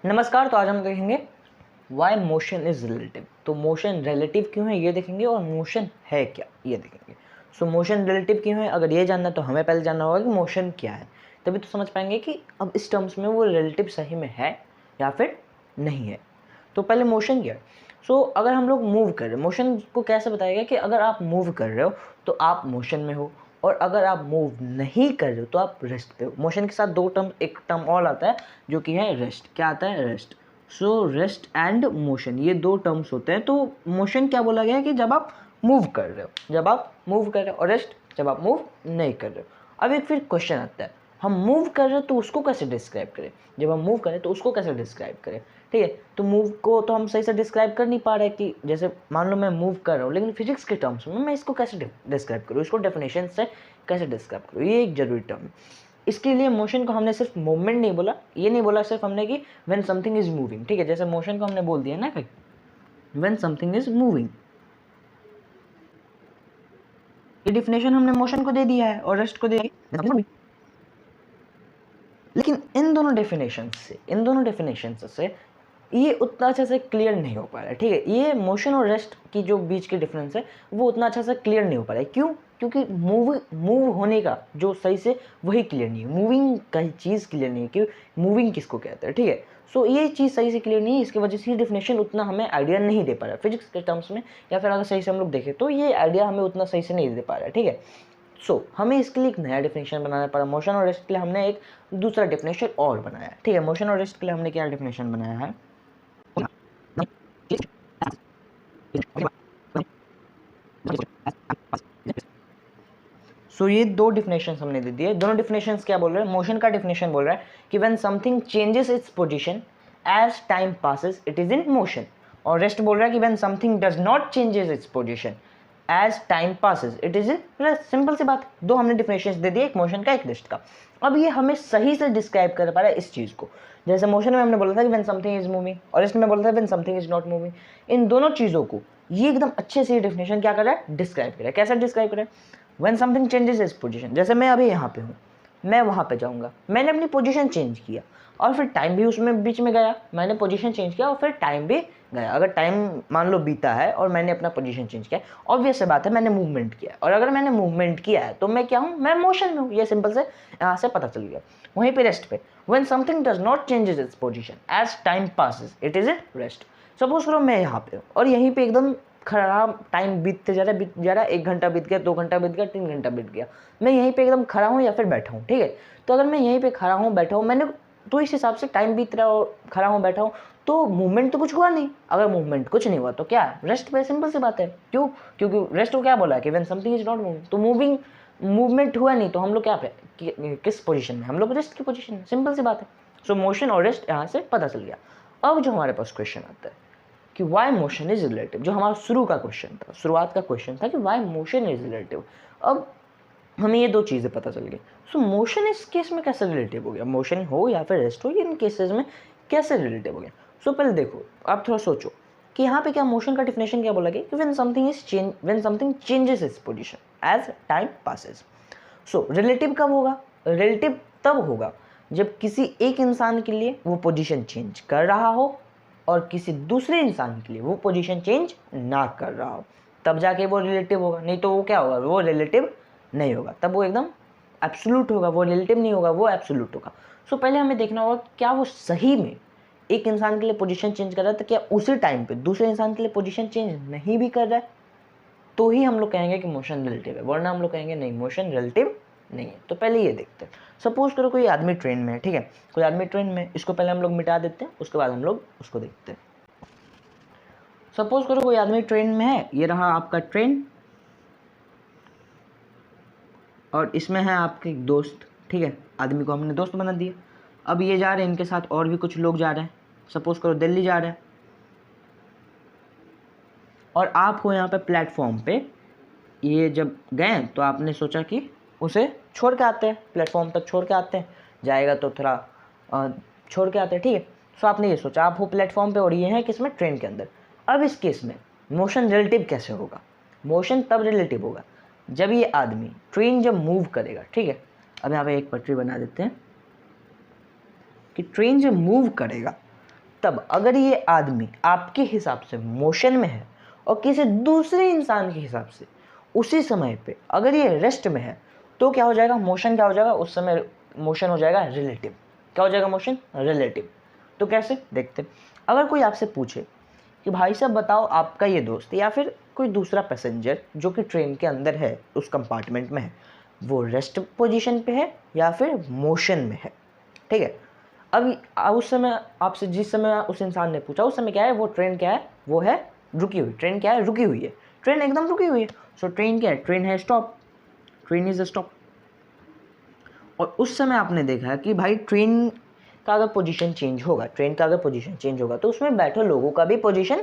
नमस्कार। तो आज हम देखेंगे वाई मोशन इज रिलेटिव। तो मोशन रिलेटिव क्यों है ये देखेंगे, और मोशन है क्या ये देखेंगे। सो मोशन रिलेटिव क्यों है, अगर ये जानना है तो हमें पहले जानना होगा कि मोशन क्या है, तभी तो समझ पाएंगे कि अब इस टर्म्स में वो रिलेटिव सही में है या फिर नहीं है। तो पहले मोशन क्या है। सो अगर हम लोग मूव कर रहे हैं, मोशन को कैसे बताएगा कि अगर आप मूव कर रहे हो तो आप मोशन में हो, और अगर आप मूव नहीं कर रहे हो तो आप रेस्ट पे हो। मोशन के साथ दो टर्म, एक टर्म और आता है जो कि है रेस्ट। क्या आता है? Rest. So rest and motion, ये दो टर्म्स होते हैं। तो मोशन क्या बोला गया है कि जब आप मूव कर रहे हो, जब आप मूव कर रहे हो, और रेस्ट जब आप मूव नहीं कर रहे हो। अब एक फिर क्वेश्चन आता है, हम मूव कर रहे हो तो उसको कैसे डिस्क्राइब करें, जब हम मूव करें तो उसको कैसे डिस्क्राइब करें। ठीक है, तो मूव को तो हम सही से डिस्क्राइब कर नहीं पा रहे कि जैसे मान लो मैं मूव कर रहा हूँ, लेकिन फिजिक्स के टर्म्स में मैं इसको कैसे डिस्क्राइब करूँ, इसको डेफिनेशन से कैसे डिस्क्राइब करूँ, ये एक जरूरी टर्म है। इसके लिए मोशन को हमने सिर्फ मूवमेंट नहीं बोला, ये नहीं बोला सिर्फ हमने कि व्हेन समथिंग इज मूविंग। ठीक है, जैसे मोशन को हमने बोल दिया ना कि व्हेन समथिंग इज मूविंग, ये डिफिनेशन हमने मोशन को दे दिया है और रेस्ट को दे दिया। लेकिन इन दोनों डेफिनेशन से ये उतना अच्छे से क्लियर नहीं हो पा रहा है। ठीक है, ये मोशन और रेस्ट की जो बीच की डिफरेंस है वो उतना अच्छा से क्लियर नहीं हो पा रहा है। क्यों? क्योंकि मूव होने का जो सही से वही क्लियर नहीं है, मूविंग का ही चीज़ क्लियर नहीं है कि मूविंग किसको कहते हैं। ठीक है, सो ये चीज़ सही से क्लियर नहीं है, इसकी वजह से ये डिफिनेशन उतना हमें आइडिया नहीं दे पा रहा है फिजिक्स के टर्म्स में, या फिर अगर सही से हम लोग देखें तो ये आइडिया हमें उतना सही से नहीं दे पा रहा है। ठीक है, हमें इसके लिए एक नया डेफिनेशन बनाना पड़ा। मोशन और रेस्ट के लिए हमने एक दूसरा डेफिनेशन और बनाया। ठीक है, मोशन और रेस्ट के लिए हमने क्या डेफिनेशन बनाया है। ये दो डिफिनेशंस हमने दे दिए। दोनों डिफिनेशंस क्या बोल रहे हैं? मोशन का डिफिनेशन बोल रहा है कि when something changes its position as time passes it is in motion, और रेस्ट बोल रहा है कि when something does not changes its position as time passes it is in rest. Simple सी बात, दो हमने डिफिनेशंस दे दिए, एक मोशन का एक रेस्ट का। अब ये हमें सही से डिस्क्राइब कर पा रहा है इस चीज को। जैसे मोशन में हमने बोला था कि व्हेन समथिंग इज मूविंग, और रेस्ट में बोला था when something is not moving. इन दोनों चीजों को ये एकदम अच्छे से डिफिनेशन क्या कर रहा है? डिस्क्राइब कर रहा है। कैसे डिस्क्राइब कर रहा है? When something changes its position, जैसे मैं अभी यहाँ पे हूँ, मैं वहाँ पे जाऊँगा, मैंने अपनी पोजीशन चेंज किया और फिर टाइम भी उसमें बीच में गया, मैंने पोजीशन चेंज किया और फिर टाइम भी गया। अगर टाइम मान लो बीता है और मैंने अपना पोजीशन चेंज किया, ऑब्वियस से बात है मैंने मूवमेंट किया है, और अगर मैंने मूवमेंट किया है तो मैं क्या हूँ? मैं मोशन में हूँ। ये सिंपल से यहाँ से पता चल गया। वहीं पे रेस्ट पे, when something does not changes its position as time passes it is in rest. Suppose करो मैं यहाँ पे हूँ और यहीं पे एकदम खड़ा टाइम बीतते जा रहा है, 1 घंटा बीत गया, 2 घंटा बीत गया, 3 घंटा बीत गया, मैं यहीं पे एकदम खड़ा हूँ या फिर बैठा हूँ। ठीक है, तो अगर मैं यहीं पे खड़ा हूँ बैठा हूँ, मैंने तो इस हिसाब से टाइम बीत रहा हो, खड़ा हूँ बैठा हूँ, तो मूवमेंट तो कुछ हुआ नहीं। अगर मूवमेंट कुछ नहीं हुआ तो क्या रेस्ट पे? सिंपल सी बात है। क्यों? क्योंकि रेस्ट को क्या बोला कि when something is not moving, तो मूवमेंट हुआ नहीं, तो हम लोग क्या पे किस पोजीशन में? हम लोग रेस्ट की पोजीशन में। सिंपल सी बात है। सो मोशन और रेस्ट यहाँ से पता चल गया। अब जो हमारे पास क्वेश्चन आता है कि वाई मोशन इज रिलेटिव, जो हमारा शुरू का क्वेश्चन था, शुरुआत का क्वेश्चन था कि वाई मोशन इज रिलेटिव। अब हमें ये दो चीज़ें पता चल गई। सो मोशन इस केस में कैसे रिलेटिव हो गया? मोशन हो या फिर रेस्ट हो, ये इन केसेस में कैसे रिलेटिव हो गया? पहले देखो, आप थोड़ा सोचो कि यहाँ पे क्या मोशन का डिफिनेशन क्या बोला गया कि when something changes its position as time passes. Relative कब होगा? रिलेटिव तब होगा जब किसी एक इंसान के लिए वो पोजीशन चेंज कर रहा हो और किसी दूसरे इंसान के लिए वो पोजीशन चेंज ना कर रहा हो, तब जाके वो रिलेटिव होगा। नहीं तो वो क्या होगा? वो रिलेटिव नहीं होगा, तब वो एकदम एब्सोल्यूट होगा। वो रिलेटिव नहीं होगा, वो एब्सोल्यूट होगा। पहले हमें देखना होगा क्या वो सही में एक इंसान के लिए पोजीशन चेंज कर रहा है, तो क्या उसी टाइम पे दूसरे इंसान के लिए पोजीशन चेंज नहीं भी कर रहा है, तो ही हम लोग कहेंगे कि मोशन रिलेटिव है, वरना हम लोग कहेंगे नहीं, मोशन रिलेटिव नहीं है। तो पहले ये देखते हैं। सपोज करो कोई आदमी ट्रेन में है। ठीक है, कोई आदमी ट्रेन में, इसको पहले हम लोग मिटा देते हैं, उसके बाद हम लोग उसको देखते हैं। सपोज करो कोई आदमी ट्रेन में है, ये रहा आपका ट्रेन, और इसमें है आपके दोस्त। ठीक है, आदमी को हमने दोस्त बना दिया। अब ये जा रहे हैं, इनके साथ और भी कुछ लोग जा रहे हैं, सपोज करो दिल्ली जा रहे हैं, और आप हो यहाँ पे प्लेटफॉर्म पे। ये जब गए तो आपने सोचा कि उसे छोड़ के आते हैं, प्लेटफॉर्म तक छोड़ के आते हैं, जाएगा तो थोड़ा छोड़ के आते हैं। ठीक है, आपने ये सोचा, आप हो प्लेटफॉर्म पे और ये है किसमें? ट्रेन के अंदर। अब इस केस में मोशन रिलेटिव कैसे होगा? मोशन तब रिलेटिव होगा जब ये आदमी, ट्रेन जब मूव करेगा। ठीक है, अब यहाँ पे एक पटरी बना देते हैं कि ट्रेन जब मूव करेगा तब अगर ये आदमी आपके हिसाब से मोशन में है और किसी दूसरे इंसान के हिसाब से उसी समय पे अगर ये रेस्ट में है, तो क्या हो जाएगा, मोशन क्या हो जाएगा उस समय, मोशन हो जाएगा रिलेटिव। क्या हो जाएगा, मोशन रिलेटिव। तो कैसे, देखते। अगर कोई आपसे पूछे कि भाई साहब बताओ आपका ये दोस्त या फिर कोई दूसरा पैसेंजर जो कि ट्रेन के अंदर है, उस कंपार्टमेंट में है, वो रेस्ट पोजीशन पे है या फिर मोशन में है, ठीक है। अभी उस समय आपसे, जिस समय उस इंसान ने पूछा उस समय क्या है, वो ट्रेन क्या है, वो है रुकी हुई। ट्रेन क्या है, रुकी हुई है, ट्रेन एकदम रुकी हुई है। सो ट्रेन क्या है, ट्रेन है stop, train is a stop. और उस समय आपने देखा कि भाई ट्रेन का अगर पोजीशन चेंज होगा, ट्रेन का अगर पोजीशन चेंज होगा तो उसमें बैठे लोगों का भी पोजीशन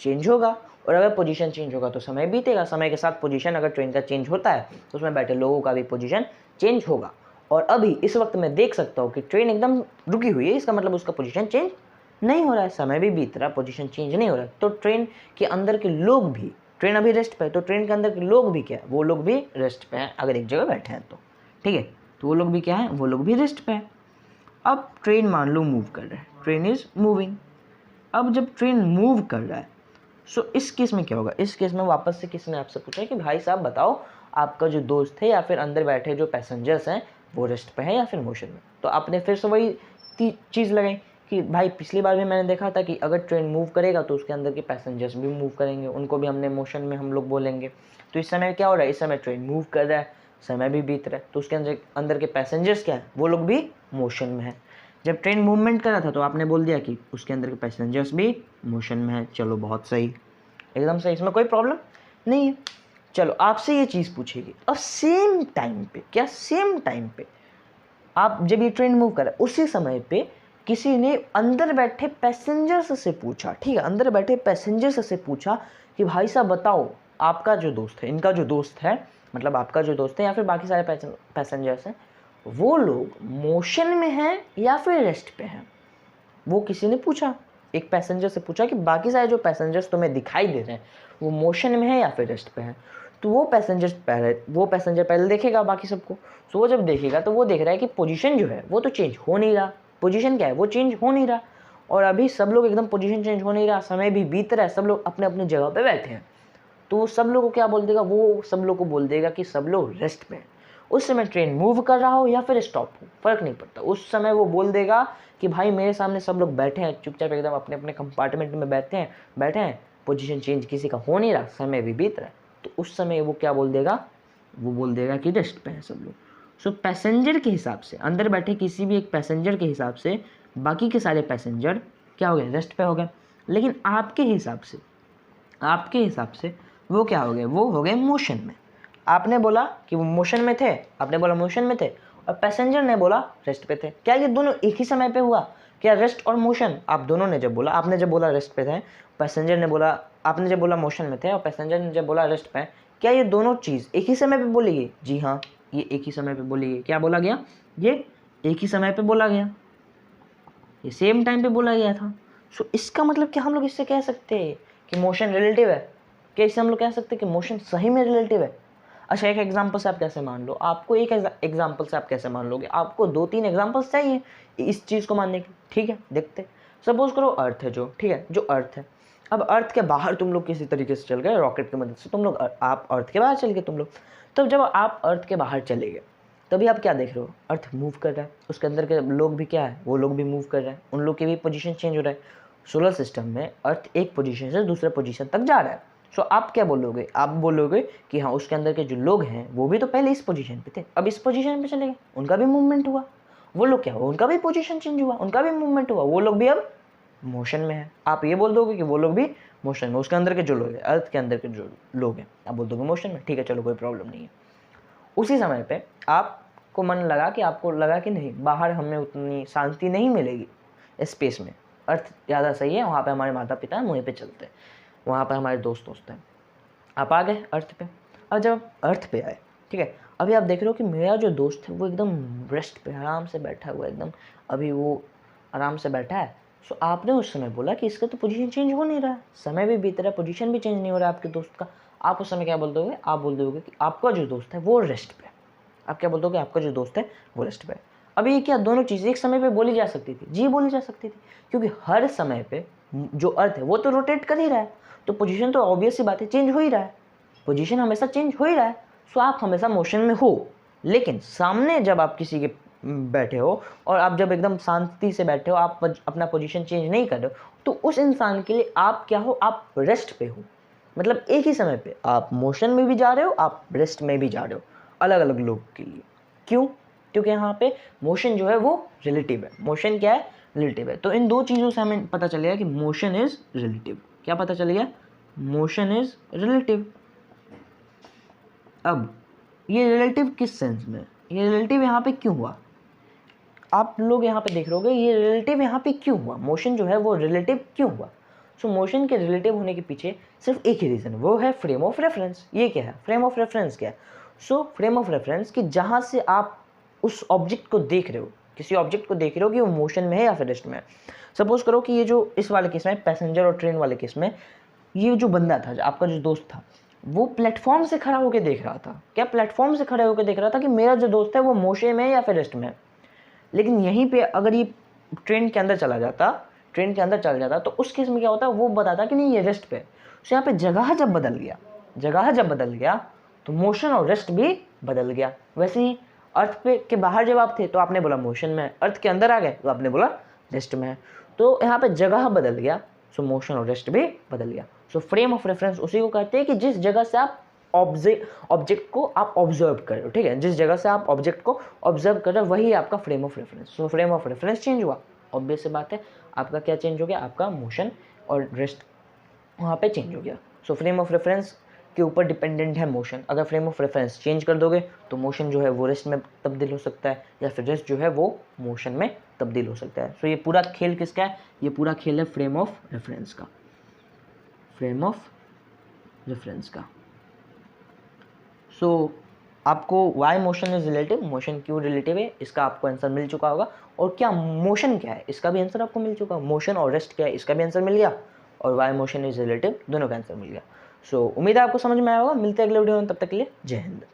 चेंज होगा, और अगर पोजीशन चेंज होगा तो समय बीतेगा, समय के साथ पोजीशन अगर ट्रेन का चेंज होता है तो उसमें बैठे लोगों का भी पोजीशन चेंज होगा। और अभी इस वक्त मैं देख सकता हूँ कि ट्रेन एकदम रुकी हुई है, इसका मतलब उसका पोजीशन चेंज नहीं हो रहा है, समय भी बीत रहा है, पोजीशन चेंज नहीं हो रहा है। तो ट्रेन के अंदर के लोग भी, ट्रेन अभी रेस्ट पे है तो ट्रेन के अंदर के लोग भी क्या है, वो लोग भी रेस्ट पे हैं अगर एक जगह बैठे हैं तो, ठीक है। तो वो लोग भी क्या है, वो लोग भी रेस्ट पे हैं। अब ट्रेन मान लो मूव कर रहा है, ट्रेन इज मूविंग। अब जब ट्रेन मूव कर रहा है, सो इस केस में क्या होगा, इस केस में वापस से किसी ने आपसे पूछा कि भाई साहब बताओ आपका जो दोस्त है या फिर अंदर बैठे जो पैसेंजर्स हैं वो रेस्ट पे है या फिर मोशन में। तो आपने फिर से वही चीज़ लगाई कि भाई पिछली बार भी मैंने देखा था कि अगर ट्रेन मूव करेगा तो उसके अंदर के पैसेंजर्स भी मूव करेंगे, उनको भी हमने मोशन में हम लोग बोलेंगे। तो इस समय क्या हो रहा है, इस समय ट्रेन मूव कर रहा है, समय भी बीत रहा है, तो उसके अंदर के पैसेंजर्स क्या है, वो लोग भी मोशन में है। जब ट्रेन मूवमेंट कर रहा था तो आपने बोल दिया कि उसके अंदर के पैसेंजर्स भी मोशन में है। चलो बहुत सही, एकदम सही, इसमें कोई प्रॉब्लम नहीं है। चलो आपसे ये चीज़ पूछेगी और सेम टाइम पे, क्या सेम टाइम पे आप जब ये ट्रेन मूव कर रहा है उसी समय पे किसी ने अंदर बैठे पैसेंजर्स से पूछा, ठीक है, अंदर बैठे पैसेंजर्स से पूछा कि भाई साहब बताओ आपका जो दोस्त है, इनका जो दोस्त है, मतलब आपका जो दोस्त है या फिर बाकी सारे पैसेंजर्स हैं, वो लोग मोशन में हैं या फिर रेस्ट पे हैं। वो किसी ने पूछा, एक पैसेंजर से पूछा कि बाकी सारे जो पैसेंजर्स तुम्हें दिखाई दे रहे हैं वो मोशन में है या फिर रेस्ट पे है। तो वो पैसेंजर पहले देखेगा बाकी सबको। तो वो जब देखेगा तो वो देख रहा है कि पोजीशन जो है वो तो चेंज हो नहीं रहा, पोजीशन क्या है वो चेंज हो नहीं रहा, और अभी सब लोग एकदम पोजीशन चेंज हो नहीं रहा, समय भी बीत रहा है, सब लोग अपने अपने जगह पे बैठे हैं। तो वो सब लोग को क्या बोल देगा, वो सब लोग को बोल देगा कि सब लोग रेस्ट पे हैं। उस समय ट्रेन मूव कर रहा हो या फिर स्टॉप हो, फर्क नहीं पड़ता, उस समय वो बोल देगा कि भाई मेरे सामने सब लोग बैठे हैं चुपचाप एकदम अपने अपने कंपार्टमेंट में बैठे हैं, पोजीशन चेंज किसी का हो नहीं रहा, समय भी बीत रहा है। तो उस समय वो क्या बोल देगा, वो बोल देगा कि रेस्ट पे हैं सब लोग। सो पैसेंजर के हिसाब से, अंदर बैठे किसी भी एक पैसेंजर के हिसाब से बाकी के सारे पैसेंजर क्या हो गए, रेस्ट पे हो गए। लेकिन आपके हिसाब से वो क्या हो गए, वो हो गए मोशन में। आपने बोला कि वो मोशन में थे, आपने बोला मोशन में थे, और पैसेंजर ने बोला रेस्ट पे थे। क्या ये दोनों एक ही समय पे हुआ, क्या रेस्ट और मोशन आप दोनों ने जब बोला, आपने जब बोला रेस्ट पे थे, पैसेंजर ने बोला, आपने जब बोला मोशन में थे और पैसेंजर ने जब बोला रेस्ट पे, क्या ये दोनों चीज़ एक ही समय पे बोली गई? जी हाँ, ये एक ही समय पे बोली गई। क्या बोला गया, ये एक ही समय पे बोला गया, ये सेम टाइम पे बोला गया था। सो इसका मतलब क्या हम लोग इससे कह सकते हैं कि मोशन रिलेटिव है? क्या इससे हम लोग कह सकते हैं कि मोशन सही में रिलेटिव है? अच्छा, एक एग्जांपल से आप कैसे मान लो, आपको एक एग्जांपल से आप कैसे मान लोगे? आपको 2-3 एग्जांपल्स चाहिए इस चीज़ को मानने की, ठीक है। देखते, सपोज करो अर्थ है जो, ठीक है, जो अर्थ है, अब अर्थ के बाहर तुम लोग किसी तरीके से चल गए रॉकेट की मदद से, तुम लोग आप अर्थ के बाहर चल गए तुम लोग। तब जब आप अर्थ के बाहर चले गए तभी आप क्या देख रहे हो, अर्थ मूव कर रहा है, उसके अंदर के लोग भी क्या है, वो लोग भी मूव कर रहे हैं, उन लोग की भी पोजीशन चेंज हो रहा है। सोलर सिस्टम में अर्थ एक पोजीशन से दूसरे पोजीशन तक जा रहा है। सो आप क्या बोलोगे, आप बोलोगे कि हाँ उसके अंदर के जो लोग हैं वो भी तो पहले इस पोजीशन पे थे, अब इस पोजीशन पे चले गए, उनका भी मूवमेंट हुआ। वो लोग क्या हुआ, उनका भी पोजीशन चेंज हुआ, उनका भी मूवमेंट हुआ, वो लोग भी अब मोशन में है। आप ये बोल दोगे कि वो लोग भी मोशन में, उसके अंदर के जो लोग हैं, अर्थ के अंदर के जो लोग हैं, आप बोल दोगे मोशन में, ठीक है, चलो कोई प्रॉब्लम नहीं है। उसी समय पे आपको मन लगा कि आपको लगा कि नहीं, बाहर हमें उतनी शांति नहीं मिलेगी स्पेस में, अर्थ ज़्यादा सही है, वहाँ पे हमारे माता पिता हैं, वहीं पे चलते हैं, वहाँ पे हमारे दोस्त हैं। आप आ गए अर्थ पे। अब जब अर्थ पे आए, ठीक है, अभी आप देख रहे हो कि मेरा जो दोस्त है वो एकदम रेस्ट पे आराम से बैठा हुआ है, एकदम अभी वो आराम से बैठा है। सो आपने उस समय बोला कि इसका तो पोजीशन चेंज हो नहीं रहा है, समय भी बीत रहा है, पोजीशन भी चेंज नहीं हो रहा है आपके दोस्त का। आप उस समय क्या बोल दोगे, आप बोल दोगे कि आपका जो दोस्त है वो रेस्ट पे है। आप क्या बोल दोगे, आपका जो दोस्त है वो रेस्ट पे है। अभी ये क्या दोनों चीज़ें एक समय पे बोली जा सकती थी? जी बोली जा सकती थी, क्योंकि हर समय पे जो अर्थ है वो तो रोटेट कर ही रहा है, तो पोजीशन तो ऑब्वियस सी बात है चेंज हो ही रहा है, पोजीशन हमेशा चेंज हो ही रहा है, सो आप हमेशा मोशन में हो। लेकिन सामने जब आप किसी के बैठे हो और आप जब एकदम शांति से बैठे हो, आप अपना पोजीशन चेंज नहीं कर रहे हो, तो उस इंसान के लिए आप क्या हो, आप रेस्ट पे हो। मतलब एक ही समय पे आप मोशन में भी जा रहे हो, आप रेस्ट में भी जा रहे हो, अलग अलग लोग के लिए। क्यों? क्योंकि यहाँ पे मोशन जो है वो रिलेटिव है। मोशन क्या है? रिलेटिव है। तो इन दो चीज़ों से हमें पता चलेगा कि मोशन इज रिलेटिव। क्या पता चलेगा? Motion is relative. अब ये रिलेटिव किस सेंस में? ये रिलेटिव यहाँ पे क्यों हुआ? आप लोग यहाँ पे देख रहे होगे ये रिलेटिव यहाँ पे क्यों हुआ, मोशन जो है वो रिलेटिव क्यों हुआ? सो मोशन के रिलेटिव होने के पीछे सिर्फ एक ही रीज़न, वो है फ्रेम ऑफ रेफरेंस। ये क्या है? फ्रेम ऑफ रेफरेंस क्या है? सो फ्रेम ऑफ रेफरेंस कि जहाँ से आप उस ऑब्जेक्ट को देख रहे हो, किसी ऑब्जेक्ट को देख रहे हो कि वो मोशन में है या फिर रेस्ट में है। सपोज करो कि ये जो इस वाले केस में, पैसेंजर और ट्रेन वाले केस में, ये जो बंदा था, आपका जो दोस्त था, वो प्लेटफॉर्म से खड़ा होकर देख रहा था। क्या प्लेटफॉर्म से खड़े होकर देख रहा था कि मेरा जो दोस्त है वो मोशन में है या फिर रेस्ट में है? लेकिन यहीं पे अगर ये ट्रेन के अंदर चला जाता तो उस केस में क्या होता है, वो बताता कि नहीं ये रेस्ट पे है। तो यहाँ पे जगह जब बदल गया तो मोशन और रेस्ट भी बदल गया। वैसे ही अर्थ पे के बाहर जब आप थे तो आपने बोला मोशन में है, अर्थ के अंदर आ गए तो आपने बोला रेस्ट में है। तो यहाँ पे जगह बदल गया, सो मोशन और रेस्ट भी बदल गया। सो फ्रेम ऑफ रेफरेंस उसी को कहते हैं कि जिस जगह से आप ऑब्जेक्ट को आप ऑब्जर्व कर रहे हो, ठीक है, जिस जगह से आप ऑब्जेक्ट को ऑब्जर्व कर रहे हो वही आपका frame of reference. So frame of reference change हुआ, ऑब्वियस सी बात है। आपका क्या चेंज हो गया? आपका मोशन और रेस्ट वहाँ पे चेंज हो गया। सो फ्रेम ऑफ रेफरेंस के ऊपर डिपेंडेंट है मोशन। अगर फ्रेम ऑफ रेफरेंस चेंज कर दोगे तो मोशन जो है वो रेस्ट में तब्दील हो सकता है, या फिर रेस्ट जो है वो मोशन में तब्दील हो सकता है। सो ये पूरा खेल किसका है? ये पूरा खेल है फ्रेम ऑफ रेफरेंस का, फ्रेम ऑफ रेफरेंस का। सो आपको why motion is relative, motion क्यों रिलेटिव है, इसका आपको आंसर मिल चुका होगा। और क्या मोशन क्या है, इसका भी आंसर आपको मिल चुका। मोशन और रेस्ट क्या है, इसका भी आंसर मिल गया। और वाई मोशन इज रिलेटिव, दोनों का आंसर मिल गया। सो उम्मीद है आपको समझ में आया होगा। मिलते हैं अगले वीडियो में, तब तक के लिए जय हिंद।